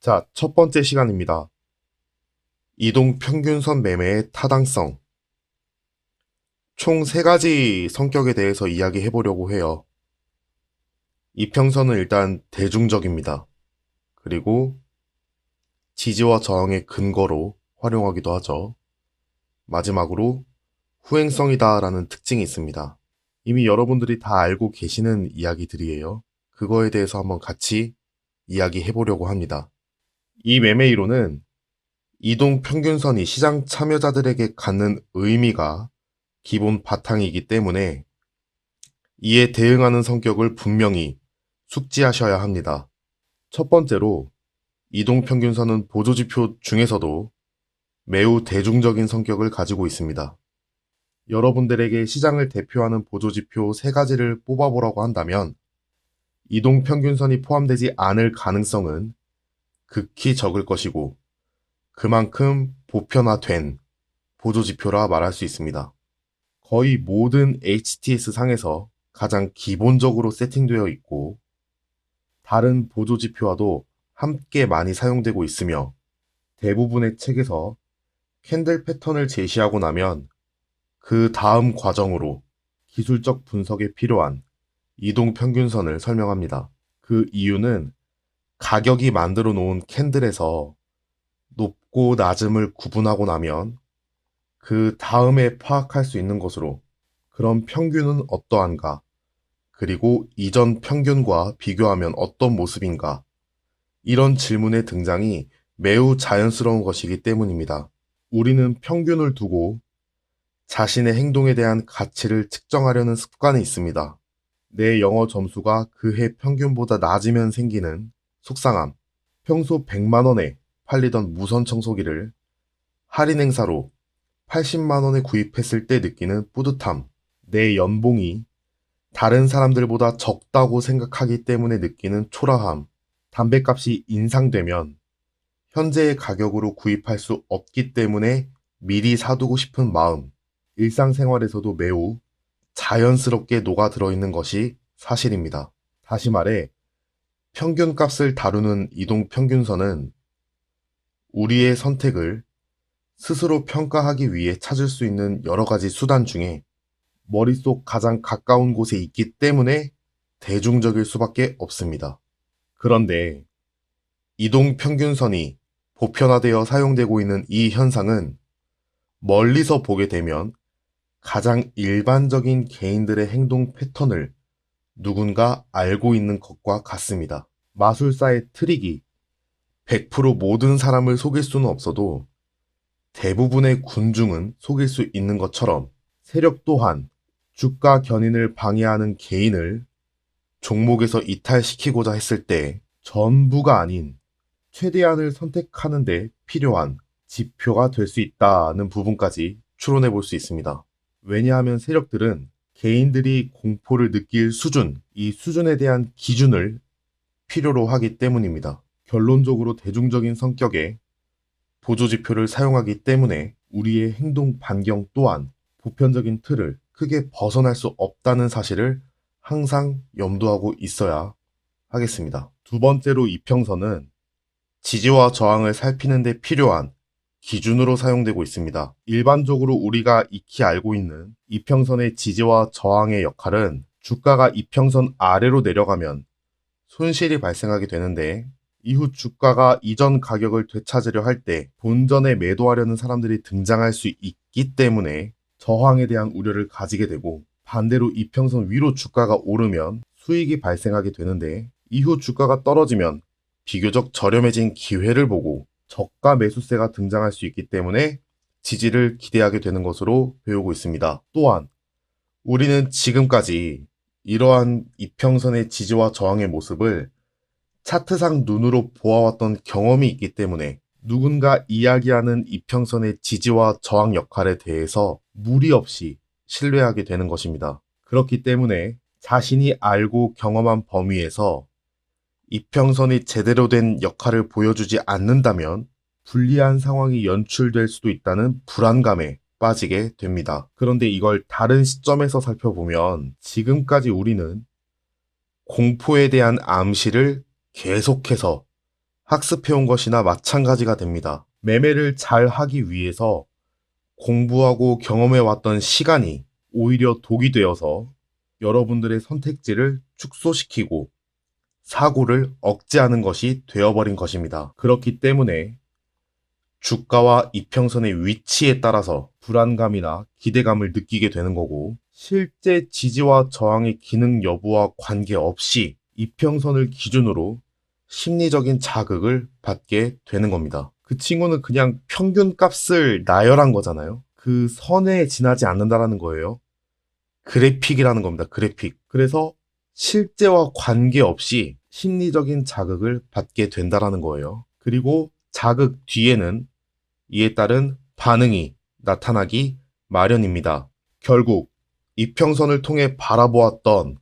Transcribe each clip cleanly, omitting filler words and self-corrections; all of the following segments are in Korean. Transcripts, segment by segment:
자, 첫 번째 시간입니다. 이동 평균선 매매의 타당성. 총 세 가지 성격에 대해서 이야기해 보려고 해요. 이평선은 일단 대중적입니다. 그리고 지지와 저항의 근거로 활용하기도 하죠. 마지막으로 후행성이다라는 특징이 있습니다. 이미 여러분들이 다 알고 계시는 이야기들이에요. 그거에 대해서 한번 같이 이야기해 보려고 합니다. 이 매매 이론은 이동 평균선이 시장 참여자들에게 갖는 의미가 기본 바탕이기 때문에 이에 대응하는 성격을 분명히 숙지하셔야 합니다. 첫 번째로 이동평균선은 보조지표 중에서도 매우 대중적인 성격을 가지고 있습니다. 여러분들에게 시장을 대표하는 보조지표 세 가지를 뽑아보라고 한다면 이동평균선이 포함되지 않을 가능성은 극히 적을 것이고 그만큼 보편화된 보조지표라 말할 수 있습니다. 거의 모든 HTS 상에서 가장 기본적으로 세팅되어 있고 다른 보조지표와도 함께 많이 사용되고 있으며 대부분의 책에서 캔들 패턴을 제시하고 나면 그 다음 과정으로 기술적 분석에 필요한 이동평균선을 설명합니다. 그 이유는 가격이 만들어 놓은 캔들에서 높고 낮음을 구분하고 나면 그 다음에 파악할 수 있는 것으로 그럼 평균은 어떠한가? 그리고 이전 평균과 비교하면 어떤 모습인가? 이런 질문의 등장이 매우 자연스러운 것이기 때문입니다. 우리는 평균을 두고 자신의 행동에 대한 가치를 측정하려는 습관이 있습니다. 내 영어 점수가 그 해 평균보다 낮으면 생기는 속상함, 평소 100만 원에 팔리던 무선 청소기를 할인 행사로 80만 원에 구입했을 때 느끼는 뿌듯함, 내 연봉이 다른 사람들보다 적다고 생각하기 때문에 느끼는 초라함, 담뱃값이 인상되면 현재의 가격으로 구입할 수 없기 때문에 미리 사두고 싶은 마음, 일상생활에서도 매우 자연스럽게 녹아들어 있는 것이 사실입니다. 다시 말해, 평균값을 다루는 이동평균선은 우리의 선택을 스스로 평가하기 위해 찾을 수 있는 여러 가지 수단 중에 머릿속 가장 가까운 곳에 있기 때문에 대중적일 수밖에 없습니다. 그런데 이동평균선이 보편화되어 사용되고 있는 이 현상은 멀리서 보게 되면 가장 일반적인 개인들의 행동 패턴을 누군가 알고 있는 것과 같습니다. 마술사의 트릭이 100% 모든 사람을 속일 수는 없어도 대부분의 군중은 속일 수 있는 것처럼 세력 또한 주가 견인을 방해하는 개인을 종목에서 이탈시키고자 했을 때 전부가 아닌 최대한을 선택하는 데 필요한 지표가 될 수 있다는 부분까지 추론해 볼 수 있습니다. 왜냐하면 세력들은 개인들이 공포를 느낄 수준, 이 수준에 대한 기준을 필요로 하기 때문입니다. 결론적으로 대중적인 성격의 보조지표를 사용하기 때문에 우리의 행동 반경 또한 보편적인 틀을 크게 벗어날 수 없다는 사실을 항상 염두하고 있어야 하겠습니다. 두 번째로 이평선은 지지와 저항을 살피는 데 필요한 기준으로 사용되고 있습니다. 일반적으로 우리가 익히 알고 있는 이평선의 지지와 저항의 역할은 주가가 이평선 아래로 내려가면 손실이 발생하게 되는데 이후 주가가 이전 가격을 되찾으려 할 때 본전에 매도하려는 사람들이 등장할 수 있기 때문에 저항에 대한 우려를 가지게 되고 반대로 이평선 위로 주가가 오르면 수익이 발생하게 되는데 이후 주가가 떨어지면 비교적 저렴해진 기회를 보고 저가 매수세가 등장할 수 있기 때문에 지지를 기대하게 되는 것으로 배우고 있습니다. 또한 우리는 지금까지 이러한 이평선의 지지와 저항의 모습을 차트상 눈으로 보아왔던 경험이 있기 때문에 누군가 이야기하는 이평선의 지지와 저항 역할에 대해서 무리 없이 신뢰하게 되는 것입니다. 그렇기 때문에 자신이 알고 경험한 범위에서 이평선이 제대로 된 역할을 보여주지 않는다면 불리한 상황이 연출될 수도 있다는 불안감에 빠지게 됩니다. 그런데 이걸 다른 시점에서 살펴보면 지금까지 우리는 공포에 대한 암시를 계속해서 학습해온 것이나 마찬가지가 됩니다. 매매를 잘 하기 위해서 공부하고 경험해왔던 시간이 오히려 독이 되어서 여러분들의 선택지를 축소시키고 사고를 억제하는 것이 되어버린 것입니다. 그렇기 때문에 주가와 이평선의 위치에 따라서 불안감이나 기대감을 느끼게 되는 거고, 실제 지지와 저항의 기능 여부와 관계없이 이평선을 기준으로 심리적인 자극을 받게 되는 겁니다. 그 친구는 그냥 평균 값을 나열한 거잖아요. 그 선에 지나지 않는다라는 거예요. 그래픽이라는 겁니다. 그래픽. 그래서 실제와 관계없이 심리적인 자극을 받게 된다라는 거예요. 그리고 자극 뒤에는 이에 따른 반응이 나타나기 마련입니다. 결국 이평선을 통해 바라보았던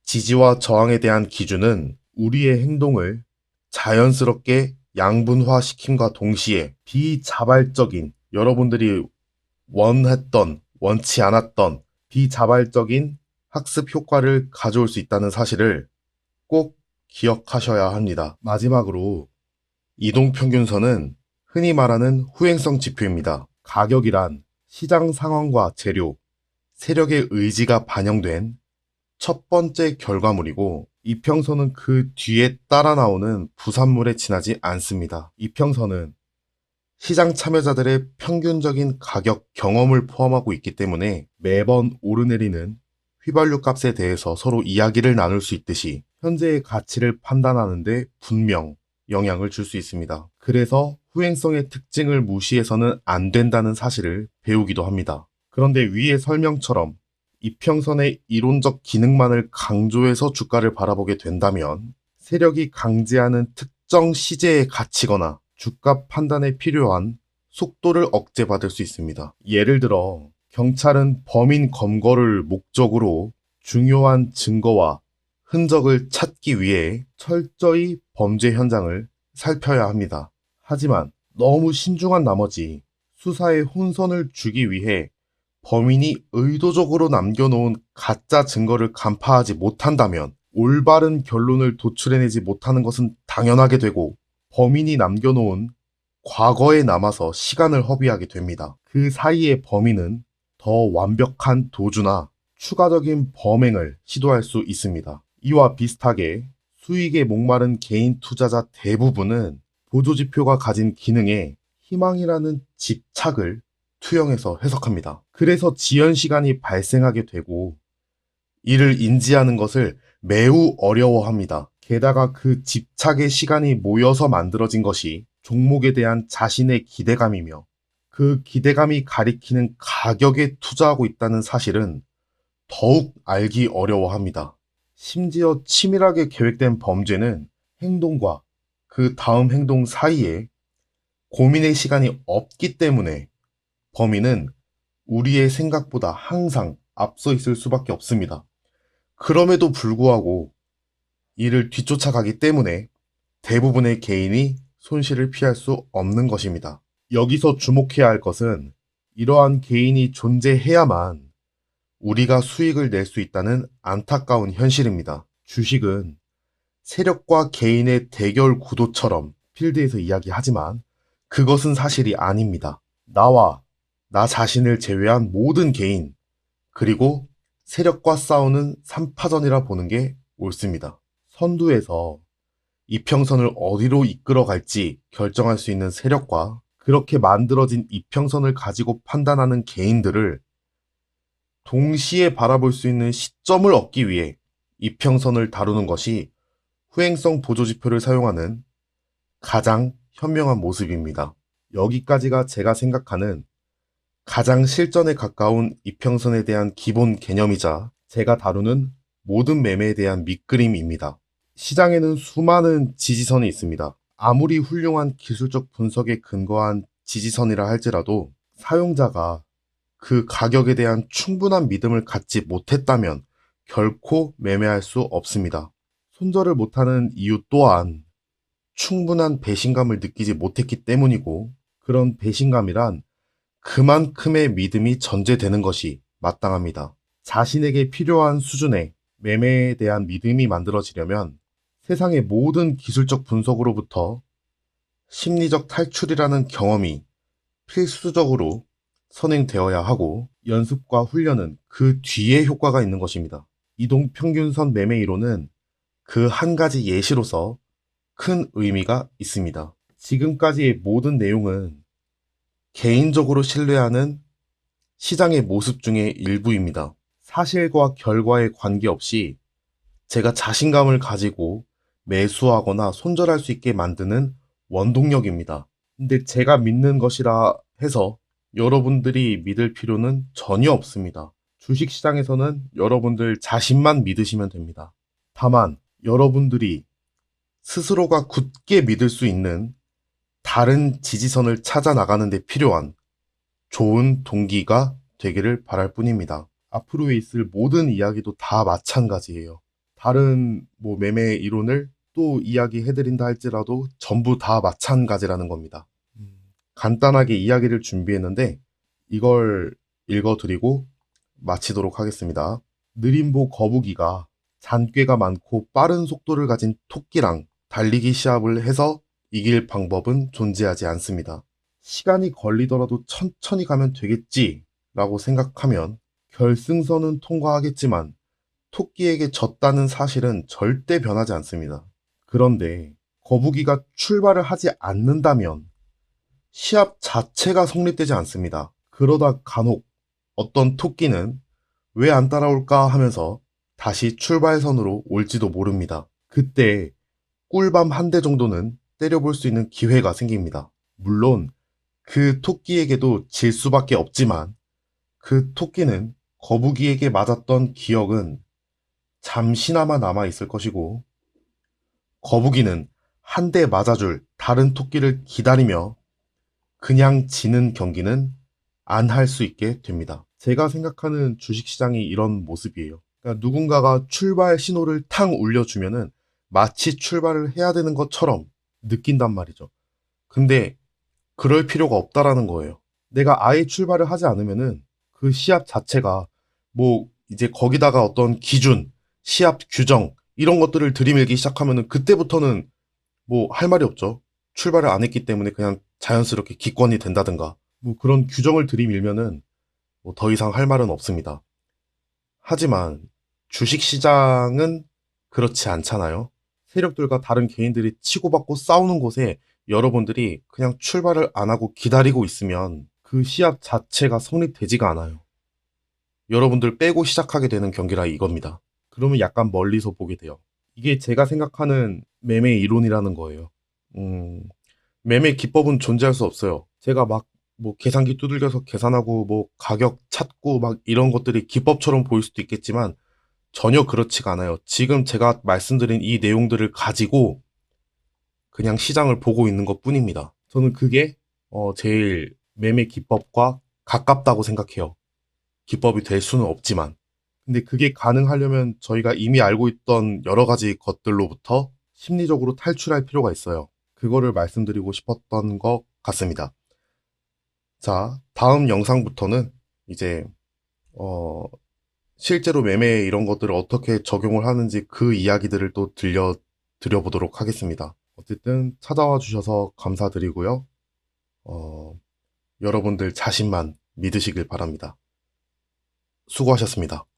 지지와 저항에 대한 기준은 우리의 행동을 자연스럽게 양분화시킴과 동시에 비자발적인, 여러분들이 원치 않았던 비자발적인 학습 효과를 가져올 수 있다는 사실을 꼭 기억하셔야 합니다. 마지막으로 이동평균선은 흔히 말하는 후행성 지표입니다. 가격이란 시장 상황과 재료, 세력의 의지가 반영된 첫 번째 결과물이고, 이평선은 그 뒤에 따라 나오는 부산물에 지나지 않습니다. 이평선은 시장 참여자들의 평균적인 가격 경험을 포함하고 있기 때문에 매번 오르내리는 휘발유 값에 대해서 서로 이야기를 나눌 수 있듯이 현재의 가치를 판단하는데 분명 영향을 줄 수 있습니다. 그래서 후행성의 특징을 무시해서는 안 된다는 사실을 배우기도 합니다. 그런데 위의 설명처럼 이평선의 이론적 기능만을 강조해서 주가를 바라보게 된다면 세력이 강제하는 특정 시제에 갇히거나 주가 판단에 필요한 속도를 억제받을 수 있습니다. 예를 들어 경찰은 범인 검거를 목적으로 중요한 증거와 흔적을 찾기 위해 철저히 범죄 현장을 살펴야 합니다. 하지만 너무 신중한 나머지 수사에 혼선을 주기 위해 범인이 의도적으로 남겨놓은 가짜 증거를 간파하지 못한다면 올바른 결론을 도출해내지 못하는 것은 당연하게 되고, 범인이 남겨놓은 과거에 남아서 시간을 허비하게 됩니다. 그 사이에 범인은 더 완벽한 도주나 추가적인 범행을 시도할 수 있습니다. 이와 비슷하게 수익에 목마른 개인 투자자 대부분은 보조지표가 가진 기능에 희망이라는 집착을 투영해서 해석합니다. 그래서 지연 시간이 발생하게 되고 이를 인지하는 것을 매우 어려워합니다. 게다가 그 집착의 시간이 모여서 만들어진 것이 종목에 대한 자신의 기대감이며 그 기대감이 가리키는 가격에 투자하고 있다는 사실은 더욱 알기 어려워합니다. 심지어 치밀하게 계획된 범죄는 행동과 그 다음 행동 사이에 고민의 시간이 없기 때문에 범인은 우리의 생각보다 항상 앞서 있을 수밖에 없습니다. 그럼에도 불구하고 이를 뒤쫓아가기 때문에 대부분의 개인이 손실을 피할 수 없는 것입니다. 여기서 주목해야 할 것은 이러한 개인이 존재해야만 우리가 수익을 낼 수 있다는 안타까운 현실입니다. 주식은 세력과 개인의 대결 구도처럼 필드에서 이야기하지만 그것은 사실이 아닙니다. 나와 나 자신을 제외한 모든 개인, 그리고 세력과 싸우는 3파전이라 보는 게 옳습니다. 선두에서 이평선을 어디로 이끌어 갈지 결정할 수 있는 세력과 그렇게 만들어진 이평선을 가지고 판단하는 개인들을 동시에 바라볼 수 있는 시점을 얻기 위해 이평선을 다루는 것이 후행성 보조지표를 사용하는 가장 현명한 모습입니다. 여기까지가 제가 생각하는 가장 실전에 가까운 이평선에 대한 기본 개념이자 제가 다루는 모든 매매에 대한 밑그림입니다. 시장에는 수많은 지지선이 있습니다. 아무리 훌륭한 기술적 분석에 근거한 지지선이라 할지라도 사용자가 그 가격에 대한 충분한 믿음을 갖지 못했다면 결코 매매할 수 없습니다. 손절을 못하는 이유 또한 충분한 배신감을 느끼지 못했기 때문이고, 그런 배신감이란 그만큼의 믿음이 전제되는 것이 마땅합니다. 자신에게 필요한 수준의 매매에 대한 믿음이 만들어지려면 세상의 모든 기술적 분석으로부터 심리적 탈출이라는 경험이 필수적으로 선행되어야 하고 연습과 훈련은 그 뒤에 효과가 있는 것입니다. 이동평균선 매매 이론은 그 한 가지 예시로서 큰 의미가 있습니다. 지금까지의 모든 내용은 개인적으로 신뢰하는 시장의 모습 중의 일부입니다. 사실과 결과에 관계없이 제가 자신감을 가지고 매수하거나 손절할 수 있게 만드는 원동력입니다. 근데 제가 믿는 것이라 해서 여러분들이 믿을 필요는 전혀 없습니다. 주식시장에서는 여러분들 자신만 믿으시면 됩니다. 다만 여러분들이 스스로가 굳게 믿을 수 있는 다른 지지선을 찾아 나가는 데 필요한 좋은 동기가 되기를 바랄 뿐입니다. 앞으로 있을 모든 이야기도 다 마찬가지예요. 다른 매매 이론을 또 이야기해드린다 할지라도 전부 다 마찬가지라는 겁니다. 간단하게 이야기를 준비했는데 이걸 읽어드리고 마치도록 하겠습니다. 느림보 거북이가 잔꾀가 많고 빠른 속도를 가진 토끼랑 달리기 시합을 해서 이길 방법은 존재하지 않습니다. 시간이 걸리더라도 천천히 가면 되겠지 라고 생각하면 결승선은 통과하겠지만 토끼에게 졌다는 사실은 절대 변하지 않습니다. 그런데 거북이가 출발을 하지 않는다면 시합 자체가 성립되지 않습니다. 그러다 간혹 어떤 토끼는 왜 안 따라올까 하면서 다시 출발선으로 올지도 모릅니다. 그때 꿀밤 한 대 정도는 때려볼 수 있는 기회가 생깁니다. 물론 그 토끼에게도 질 수밖에 없지만 그 토끼는 거북이에게 맞았던 기억은 잠시나마 남아있을 것이고 거북이는 한 대 맞아줄 다른 토끼를 기다리며 그냥 지는 경기는 안 할 수 있게 됩니다. 제가 생각하는 주식시장이 이런 모습이에요. 그러니까 누군가가 출발 신호를 탕 울려주면은 마치 출발을 해야 되는 것처럼 느낀단 말이죠. 근데 그럴 필요가 없다라는 거예요. 내가 아예 출발을 하지 않으면은 그 시합 자체가 이제 거기다가 어떤 기준, 시합 규정 이런 것들을 들이밀기 시작하면은 그때부터는 할 말이 없죠. 출발을 안 했기 때문에 그냥 자연스럽게 기권이 된다든가 그런 규정을 들이밀면은 더 이상 할 말은 없습니다. 하지만 주식시장은 그렇지 않잖아요. 세력들과 다른 개인들이 치고받고 싸우는 곳에 여러분들이 그냥 출발을 안 하고 기다리고 있으면 그 시합 자체가 성립되지가 않아요. 여러분들 빼고 시작하게 되는 경기라 이겁니다. 그러면 약간 멀리서 보게 돼요. 이게 제가 생각하는 매매 이론이라는 거예요. 매매 기법은 존재할 수 없어요. 제가 계산기 두들겨서 계산하고 가격 찾고 이런 것들이 기법처럼 보일 수도 있겠지만 전혀 그렇지가 않아요. 지금 제가 말씀드린 이 내용들을 가지고 그냥 시장을 보고 있는 것 뿐입니다. 저는 그게 제일 매매 기법과 가깝다고 생각해요. 기법이 될 수는 없지만. 근데 그게 가능하려면 저희가 이미 알고 있던 여러 가지 것들로부터 심리적으로 탈출할 필요가 있어요. 그거를 말씀드리고 싶었던 것 같습니다. 자, 다음 영상부터는 이제 실제로 매매 이런 것들을 어떻게 적용을 하는지 그 이야기들을 또 드려보도록 하겠습니다. 어쨌든 찾아와 주셔서 감사드리고요. 여러분들 자신만 믿으시길 바랍니다. 수고하셨습니다.